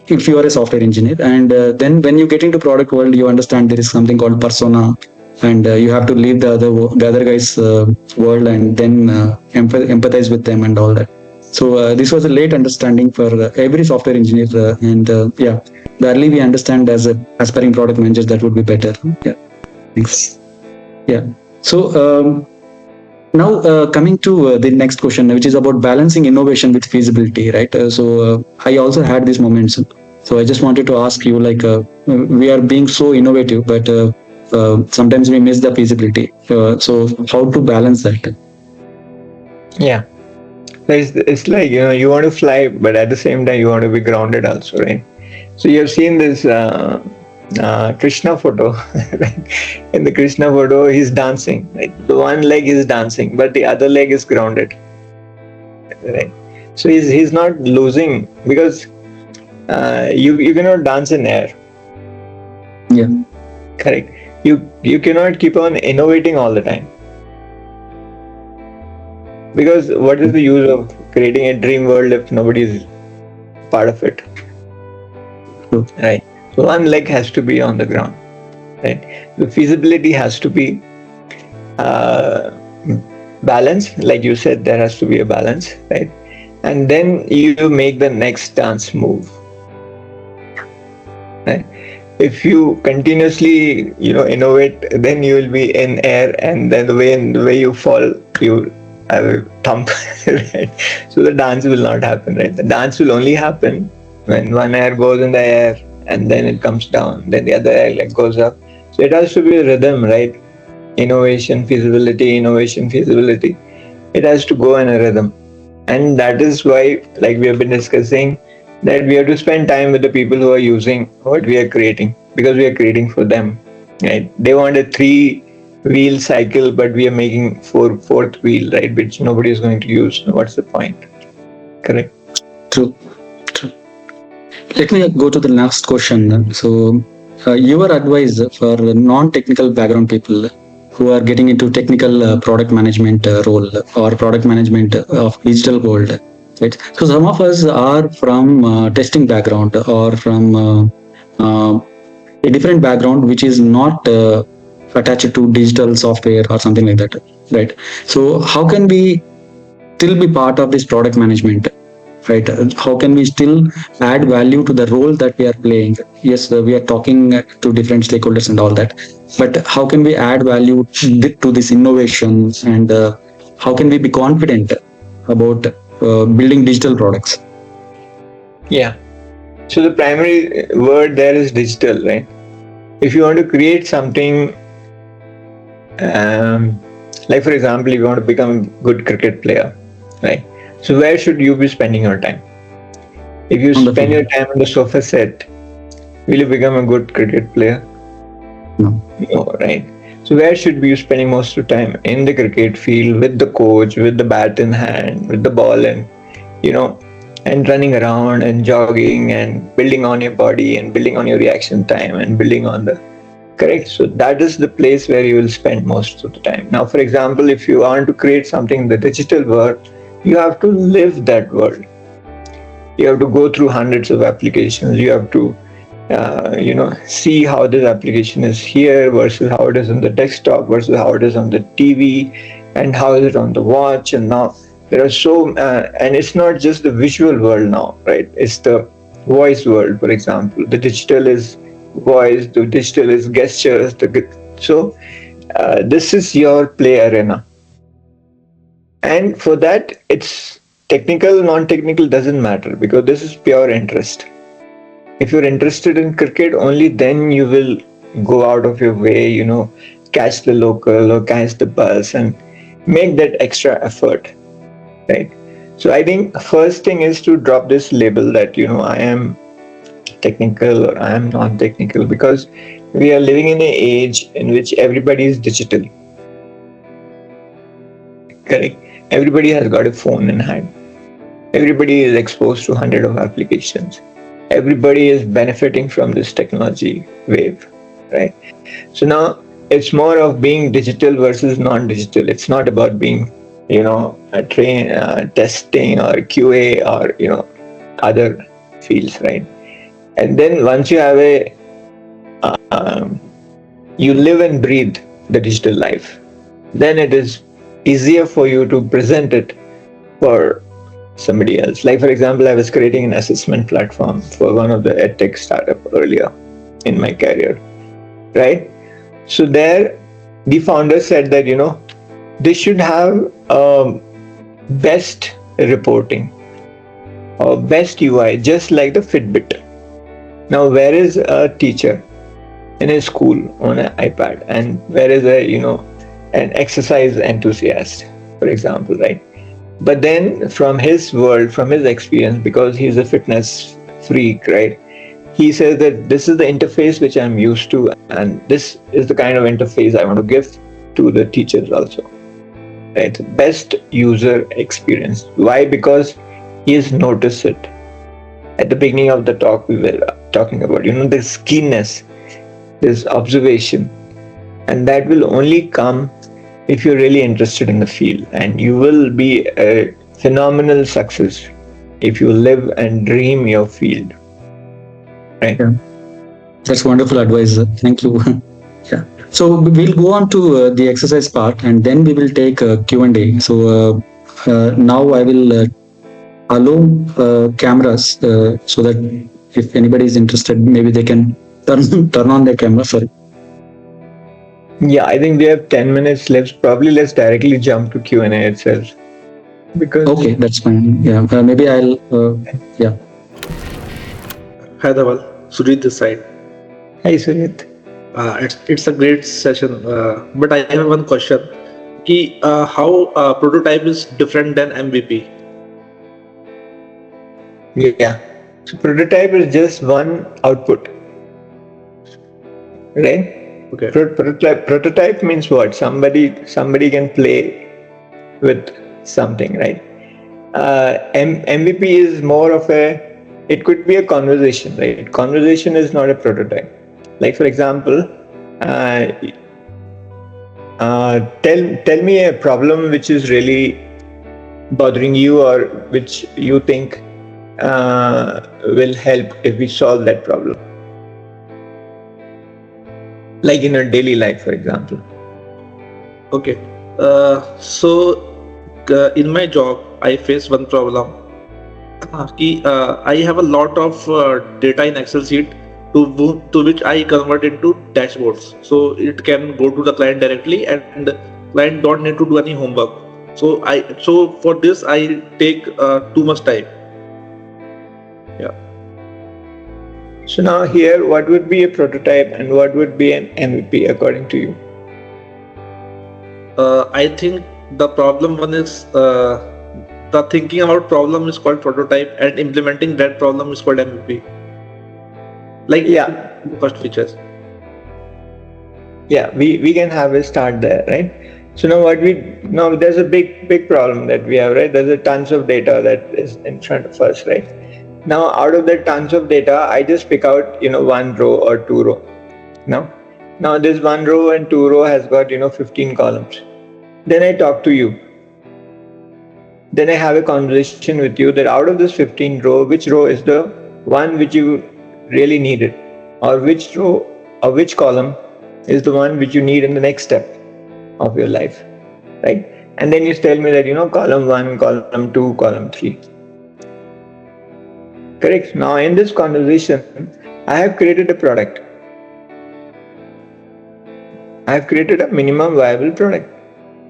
[SPEAKER 2] If you are a software engineer, and then when you get into product world, you understand there is something called persona, and you have to leave the other guy's world, and then empathize with them and all that. So this was a late understanding for every software engineer, and yeah, the early we understand as aspiring product managers, that would be better. Yeah, thanks. Yeah. So now coming to the next question, which is about balancing innovation with feasibility, right? So I also had these moments. So I just wanted to ask you, like, we are being so innovative, but sometimes we miss the feasibility. So how to balance that?
[SPEAKER 1] Yeah. It's like, you want to fly, but at the same time, you want to be grounded also, right? So you've seen this Krishna photo, right? In the Krishna photo, he's dancing, right? The one leg is dancing, but the other leg is grounded, right? So he's not losing, because you cannot dance in air,
[SPEAKER 2] Yeah,
[SPEAKER 1] correct? You cannot keep on innovating all the time, because what is the use of creating a dream world if nobody is part of it,
[SPEAKER 2] true.
[SPEAKER 1] right? So one leg has to be on the ground, right? The feasibility has to be uh, balanced, like you said, there has to be a balance, right? And then you make the next dance move, right? If you continuously innovate, then you will be in air, and then the way you fall, you have a thump, right? So the dance will not happen, right? The dance will only happen when one air goes in the air and then it comes down, then the other air like goes up. So it has to be a rhythm, right? Innovation, feasibility, it has to go in a rhythm. And that is why, like we have been discussing, that we have to spend time with the people who are using what we are creating, because we are creating for them, right? They want a 3-wheel cycle, but we are making fourth wheel, right? Which nobody is going to use. What's the point? Correct.
[SPEAKER 2] True. True. Let me go to the last question. So, your advice for non-technical background people who are getting into technical product management role or product management of digital world, right? So, some of us are from testing background or from a different background which is not attached to digital software or something like that, right? So, how can we still be part of this product management, right? How can we still add value to the role that we are playing? Yes, we are talking to different stakeholders and all that, but how can we add value to this innovation, and how can we be confident about building digital products?
[SPEAKER 1] Yeah. So the primary word there is digital, right? If you want to create something, like for example, if you want to become a good cricket player, right? So where should you be spending your time? If you
[SPEAKER 2] On the
[SPEAKER 1] spend your
[SPEAKER 2] field?
[SPEAKER 1] time on the sofa set, will you become a good cricket player?
[SPEAKER 2] No.
[SPEAKER 1] No, right? So where should be you spending most of the time? In the cricket field, with the coach, with the bat in hand, with the ball, and you know, and running around and jogging and building on your body and building on your reaction time and building on the correct. So that is the place where you will spend most of the time. Now, for example, if you want to create something in the digital world, you have to live that world. You have to go through hundreds of applications. You have to see how this application is here versus how it is on the desktop versus how it is on the TV and how is it on the watch. And now there are and it's not just the visual world now, right? It's the voice world, for example. The digital is voice, the digital is gestures. So this is your play arena. And for that, it's technical, non-technical doesn't matter, because this is pure interest. If you're interested in cricket, only then you will go out of your way, catch the local or catch the bus and make that extra effort, right? So I think first thing is to drop this label that, I am technical or I am non-technical, because we are living in an age in which everybody is digital, correct? Everybody has got a phone in hand. Everybody is exposed to hundreds of applications. Everybody is benefiting from this technology wave, right? So now it's more of being digital versus non-digital. It's not about being, testing or QA or other fields, right? And then once you have you live and breathe the digital life, then it is easier for you to present it for somebody else. Like for example, I was creating an assessment platform for one of the edtech startup earlier in my career, right? So there, the founder said that they should have best reporting or best UI, just like the Fitbit. Now, where is a teacher? in his school on an iPad, and where is a an exercise enthusiast, for example, right? But then from his world, from his experience, because he's a fitness freak, right? He says that this is the interface which I'm used to, and this is the kind of interface I want to give to the teachers also. Right? Best user experience. Why? Because he has noticed it. At the beginning of the talk, we were talking about, this keenness, this observation, and that will only come if you're really interested in the field, and you will be a phenomenal success if you live and dream your field, right?
[SPEAKER 2] Yeah. That's wonderful advice. Thank you. Yeah. So we'll go on to the exercise part, and then we will take Q&A. So now I will allow cameras so that if anybody is interested, maybe they can turn on their camera. Sorry.
[SPEAKER 1] Yeah, I think we have 10 minutes left. Probably let's directly jump to Q&A itself, because
[SPEAKER 2] Okay, that's fine. Yeah, maybe I'll. Yeah.
[SPEAKER 3] Hi Dhaval, Sujit this side.
[SPEAKER 1] Hi Sujit.
[SPEAKER 3] It's a great session, but I have one question. How prototype is different than MVP?
[SPEAKER 1] Yeah, so prototype is just one output, right?
[SPEAKER 3] Okay.
[SPEAKER 1] Prototype means what? Somebody can play with something, right? MVP is more of it could be a conversation, right? Conversation is not a prototype. Like for example, tell me a problem which is really bothering you, or which you think will help if we solve that problem. Like in our daily life, for example.
[SPEAKER 3] Okay. In my job, I face one problem. I have a lot of data in Excel sheet to which I convert into dashboards. So it can go to the client directly, and the client don't need to do any homework. So for this I take too much time. Yeah.
[SPEAKER 1] So now here, what would be a prototype and what would be an MVP according to you?
[SPEAKER 3] I think the problem one is the thinking about problem is called prototype, and implementing that problem is called MVP. Like the first features.
[SPEAKER 1] Yeah, we can have a start there, right? So now there's a big problem that we have, right? There's a tons of data that is in front of us, right? Now out of that tons of data, I just pick out one row or two row. Now this one row and two row has got 15 columns. Then I talk to you. Then I have a conversation with you that out of this 15 row, which row is the one which you really needed, or which row or which column is the one which you need in the next step of your life, right? And then you tell me that column 1, column 2, column 3. Correct. Now in this conversation, I have created a product. I have created a minimum viable product.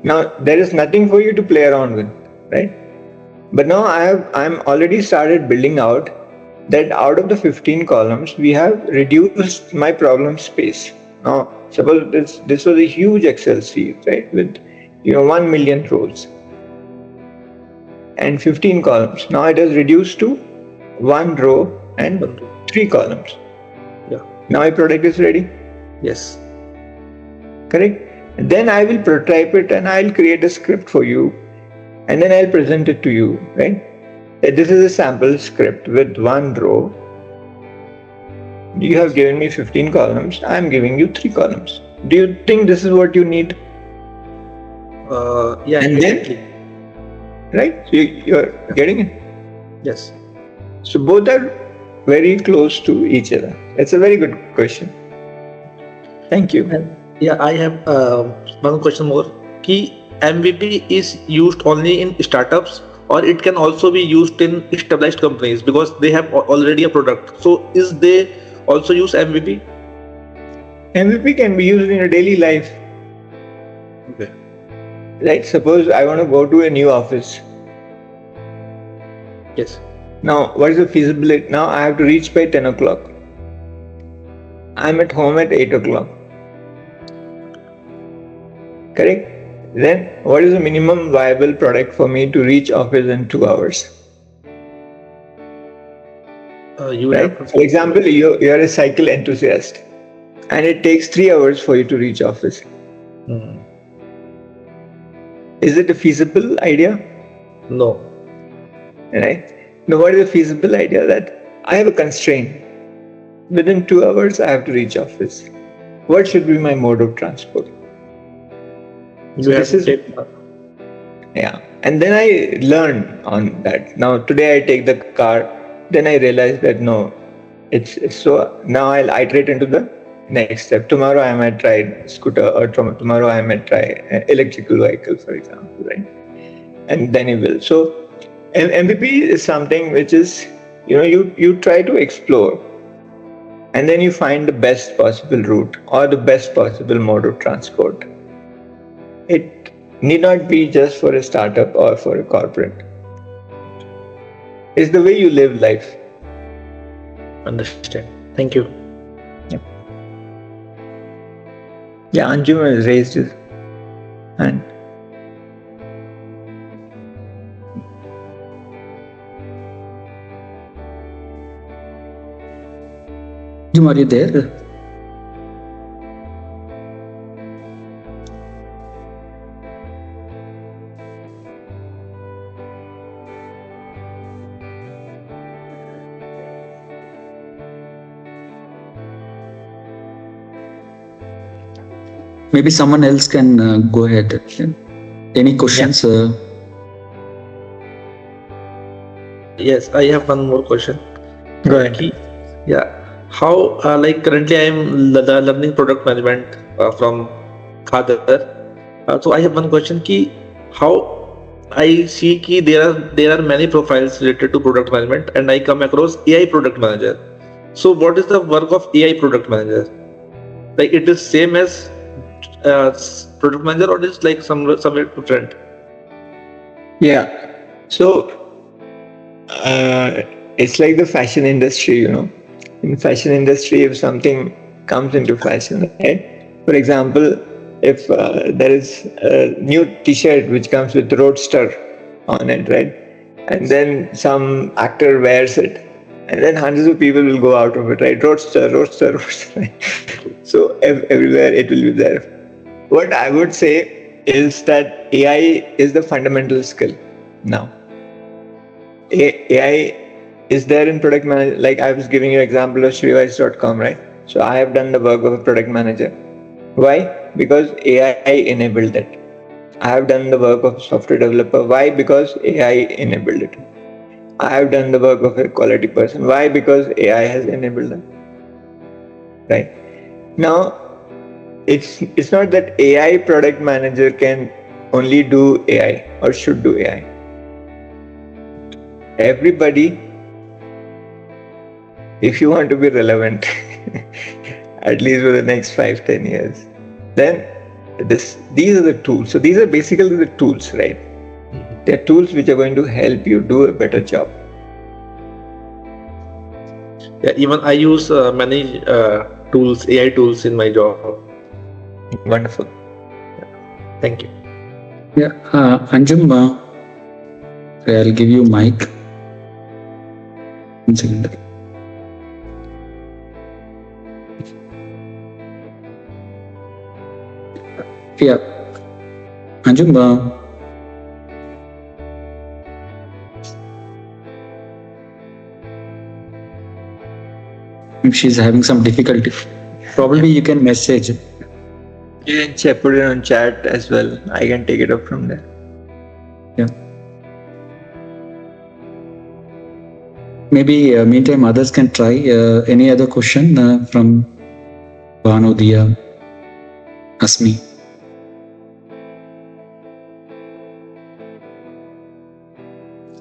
[SPEAKER 1] Now there is nothing for you to play around with, right? But now I'm already started building out that out of the 15 columns, we have reduced my problem space. Now suppose this was a huge Excel sheet, right, with 1 million rows and 15 columns. Now it is reduced to 1 row and 3 columns.
[SPEAKER 3] Yeah.
[SPEAKER 1] Now my product is ready.
[SPEAKER 3] Yes.
[SPEAKER 1] Correct. And then I will prototype it and I'll create a script for you, and then I'll present it to you, right? This is a sample script with 1 row. You have given me 15 columns. I'm giving you 3 columns. Do you think this is what you need?
[SPEAKER 3] Yeah.
[SPEAKER 1] And
[SPEAKER 3] exactly.
[SPEAKER 1] then, right? So you're getting it.
[SPEAKER 3] Yes.
[SPEAKER 1] So both are very close to each other. It's a very good question. Thank you.
[SPEAKER 3] Yeah, I have one question more. MVP is used only in startups, or it can also be used in established companies because they have already a product. So is they also use MVP?
[SPEAKER 1] MVP can be used in your daily life.
[SPEAKER 3] Okay.
[SPEAKER 1] Right? Suppose I want to go to a new office.
[SPEAKER 3] Yes.
[SPEAKER 1] Now, what is the feasibility? Now I have to reach by 10 o'clock. I'm at home at 8 o'clock. Correct? Then what is the minimum viable product for me to reach office in 2 hours?
[SPEAKER 3] You
[SPEAKER 1] Right?
[SPEAKER 3] have
[SPEAKER 1] For example, you're a cycle enthusiast and it takes 3 hours for you to reach office.
[SPEAKER 3] Hmm.
[SPEAKER 1] Is it a feasible idea?
[SPEAKER 3] No.
[SPEAKER 1] Right? Now, what is a feasible idea? That I have a constraint. Within 2 hours, I have to reach office. What should be my mode of transport?
[SPEAKER 3] You
[SPEAKER 1] So
[SPEAKER 3] have
[SPEAKER 1] this
[SPEAKER 3] to
[SPEAKER 1] is,
[SPEAKER 3] take.
[SPEAKER 1] yeah. And then I learned on that. Now today I take the car. Then I realize that no, it's so. Now I'll iterate into the next step. Tomorrow I might try scooter, or tomorrow I might try electrical vehicle, for example, right? And then you will. So MVP is something which is, you try to explore, and then you find the best possible route or the best possible mode of transport. It need not be just for a startup or for a corporate. It's the way you live life.
[SPEAKER 3] Understand. Thank you.
[SPEAKER 1] Yep. Yeah, Anjum has raised his hand.
[SPEAKER 2] Anjum, are you there? Maybe someone else can go ahead. Any questions?
[SPEAKER 3] Yes, I have one more question.
[SPEAKER 1] Go ahead.
[SPEAKER 3] Yeah. How, like currently I am learning product management from Father. So I have one question ki how I see ki there are many profiles related to product management and I come across AI product manager. So what is the work of AI product manager? Like it is same as product manager or is like somewhere different?
[SPEAKER 1] Yeah. So it's like the fashion industry, In fashion industry, if something comes into fashion, right? For example, if there is a new T-shirt which comes with Roadster on it, right? And then some actor wears it, and then hundreds of people will go out of it, right? Roadster, Roadster, Roadster. Right? So everywhere it will be there. What I would say is that AI is the fundamental skill now. AI is there in product manager. Like I was giving you an example of Shrivise.com, right? So I have done the work of a product manager. Why? Because AI enabled it. I have done the work of software developer. Why? Because AI enabled it. I have done the work of a quality person. Why? Because AI has enabled it. Right? Now, it's not that AI product manager can only do AI or should do AI. Everybody, if you want to be relevant, at least for the next 5-10 years, then these are the tools. So these are basically the tools, right? They're tools which are going to help you do a better job.
[SPEAKER 3] Yeah, even I use many tools, AI tools in my job.
[SPEAKER 1] Wonderful.
[SPEAKER 3] Thank you.
[SPEAKER 2] Yeah, Anjum, I'll give you mic. 1 second. Yeah, Anjum, if she's having some difficulty, probably you can message.
[SPEAKER 1] You can put it on chat as well. I can take it up from there.
[SPEAKER 2] Yeah. Maybe meantime others can try. Any other question from Banu, Dia, Asmi?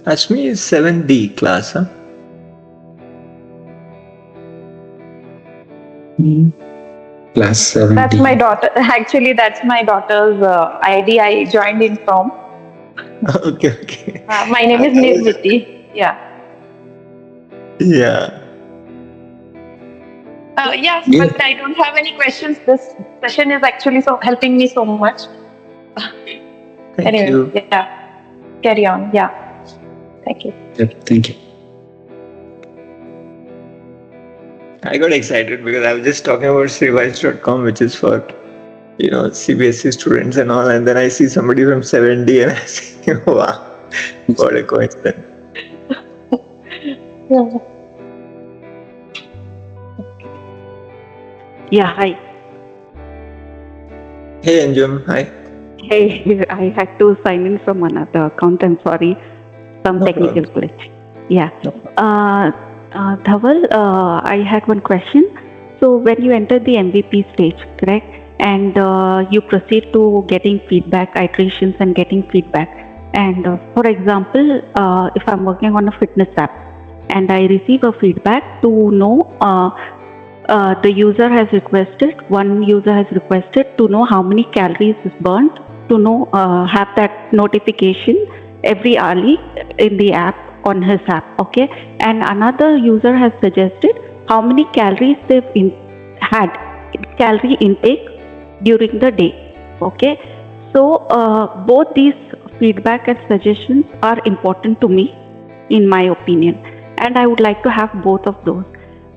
[SPEAKER 1] Ashmi is 7D class, huh?
[SPEAKER 2] Class 7D.
[SPEAKER 4] That's my daughter. Actually, that's my daughter's ID. I joined in from.
[SPEAKER 1] Okay.
[SPEAKER 4] My name is Nirmiti. Yeah.
[SPEAKER 1] Yeah.
[SPEAKER 4] Yes,
[SPEAKER 2] Yeah.
[SPEAKER 4] but I don't have any questions. This session is actually so helping me so much.
[SPEAKER 1] Thank
[SPEAKER 4] Anyway,
[SPEAKER 1] you.
[SPEAKER 4] yeah, carry on. Yeah, thank you.
[SPEAKER 2] Yep, thank you.
[SPEAKER 1] I got excited because I was just talking about Srivais.com, which is for CBSE students and all, and then I see somebody from 7D and I say, wow, what a coincidence.
[SPEAKER 4] Yeah.
[SPEAKER 5] Yeah, hi.
[SPEAKER 1] Hey Anjum, hi.
[SPEAKER 5] Hey, I had to sign in from another account. I'm sorry, some
[SPEAKER 1] No
[SPEAKER 5] technical
[SPEAKER 1] problem.
[SPEAKER 5] glitch. Yeah.
[SPEAKER 1] No problem.
[SPEAKER 5] Dhaval, I had one question. So, when you enter the MVP stage, correct, and you proceed to getting feedback, iterations, and getting feedback. And for example, if I'm working on a fitness app and I receive a feedback to know the user has requested, one user has requested to know how many calories is burnt, to know, have that notification every hourly in the app, on his app, okay? And another user has suggested how many calories they've had, calorie intake during the day, okay? So both these feedback and suggestions are important to me, in my opinion, and I would like to have both of those.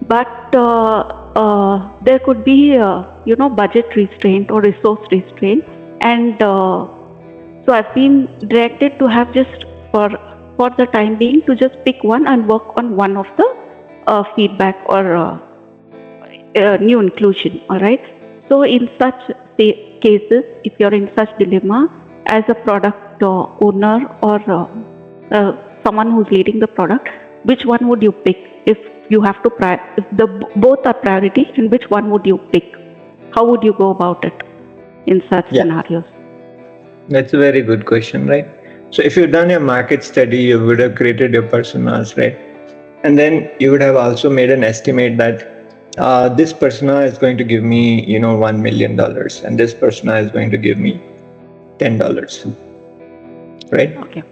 [SPEAKER 5] But there could be budget restraint or resource restraint, and so I've been directed to have just for the time being to just pick one and work on one of the feedback or new inclusion. All right. So in such cases, if you're in such dilemma as a product owner or someone who's leading the product, which one would you pick if you have to if the both are priority, and which one would you pick? How would you go about it in such scenarios?
[SPEAKER 1] That's a very good question, right? So if you've done your market study, you would have created your personas, right? And then you would have also made an estimate that this persona is going to give me, $1 million, and this persona is going to give me $10, right?
[SPEAKER 5] Okay.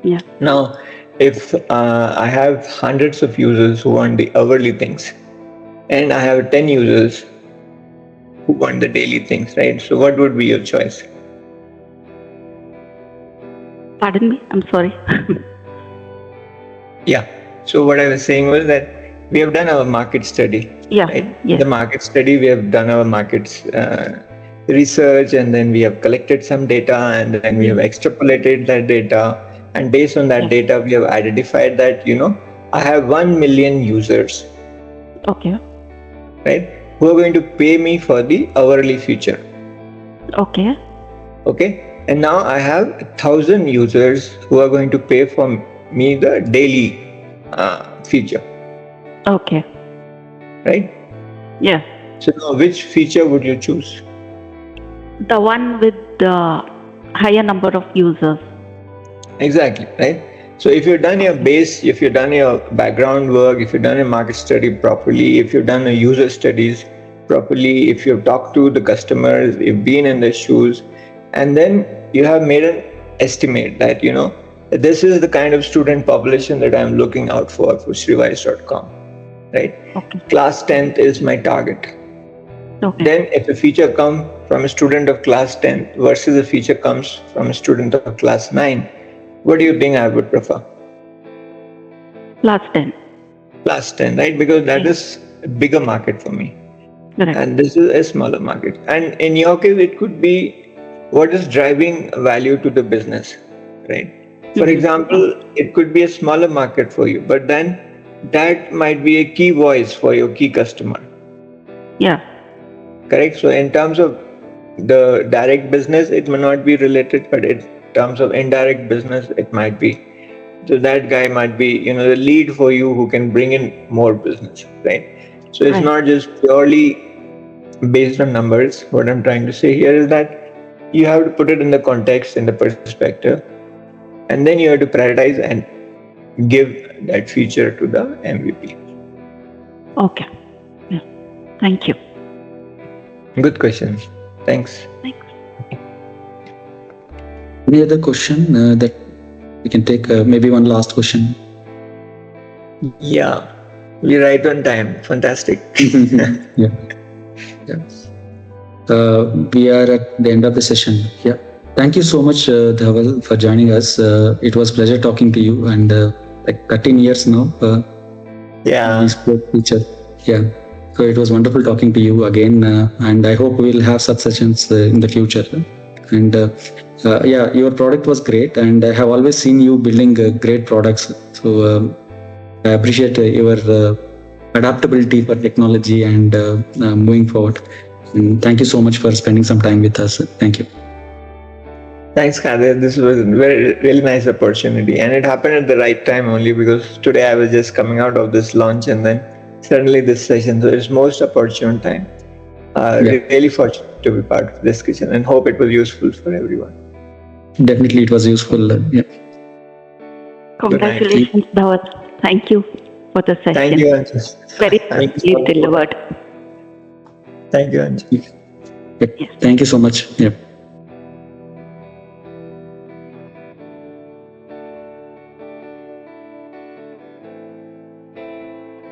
[SPEAKER 5] Yeah.
[SPEAKER 1] Now, if I have hundreds of users who want the hourly things, and I have 10 users who want the daily things, right? So what would be your choice?
[SPEAKER 5] Pardon me. I'm sorry.
[SPEAKER 1] Yeah. So what I was saying was that we have done our market study.
[SPEAKER 5] Yeah.
[SPEAKER 1] Right?
[SPEAKER 5] Yes.
[SPEAKER 1] The market study, we have done our markets research, and then we have collected some data, and then we have extrapolated that data. And based on that data, we have identified that, I have 1 million users.
[SPEAKER 5] Okay.
[SPEAKER 1] Right? Who are going to pay me for the hourly feature.
[SPEAKER 5] Okay.
[SPEAKER 1] Okay. And now I have 1,000 users who are going to pay for me the daily feature.
[SPEAKER 5] Okay.
[SPEAKER 1] Right?
[SPEAKER 5] Yes.
[SPEAKER 1] So now which feature would you choose?
[SPEAKER 5] The one with the higher number of users.
[SPEAKER 1] Exactly, right? So if you've done your base, if you've done your background work, if you've done your market study properly, if you've done your user studies properly, if you've talked to the customers, you've been in their shoes, and then you have made an estimate that, this is the kind of student population that I'm looking out for Srivais.com, right?
[SPEAKER 5] Okay.
[SPEAKER 1] Class 10th is my target.
[SPEAKER 5] Okay.
[SPEAKER 1] Then if a feature comes from a student of class 10 versus a feature comes from a student of class 9, what do you think I would prefer?
[SPEAKER 5] Class 10.
[SPEAKER 1] Class 10, right? Because that is a bigger market for me.
[SPEAKER 5] Correct.
[SPEAKER 1] And this is a smaller market. And in your case, it could be what is driving value to the business, right? For example, it could be a smaller market for you, but then that might be a key voice for your key customer.
[SPEAKER 5] Yeah.
[SPEAKER 1] Correct? So in terms of the direct business, it may not be related, but in terms of indirect business, it might be. So that guy might be, the lead for you who can bring in more business, right? So it's not just purely based on numbers. What I'm trying to say here is that you have to put it in the context, in the perspective, and then you have to prioritize and give that feature to the MVP.
[SPEAKER 5] Okay. Yeah. Thank you.
[SPEAKER 1] Good question. Thanks.
[SPEAKER 5] Thanks.
[SPEAKER 2] Any other question that we can take? Maybe one last question.
[SPEAKER 1] Yeah. We right on time. Fantastic.
[SPEAKER 2] Yeah. Yeah. We are at the end of the session. Yeah. Thank you so much, Dhaval, for joining us. It was pleasure talking to you, and like 13 years now,
[SPEAKER 1] Yeah.
[SPEAKER 2] we spoke each other. Yeah. So it was wonderful talking to you again, and I hope we'll have such sessions in the future. And yeah, your product was great, and I have always seen you building great products. So I appreciate your adaptability for technology and moving forward. And thank you so much for spending some time with us. Thank you.
[SPEAKER 1] Thanks, Kadir. This was a really nice opportunity, and it happened at the right time only because today I was just coming out of this launch, and then suddenly this session. So it's most opportune time. Really fortunate to be part of this discussion, and hope it was useful for everyone.
[SPEAKER 2] Definitely, it was useful. Yeah.
[SPEAKER 5] Congratulations, Dhaval. Thank you for the session.
[SPEAKER 1] Thank you, Anju.
[SPEAKER 5] Very nicely delivered.
[SPEAKER 1] Thank you, Anju.
[SPEAKER 2] Thank you so much. Yeah.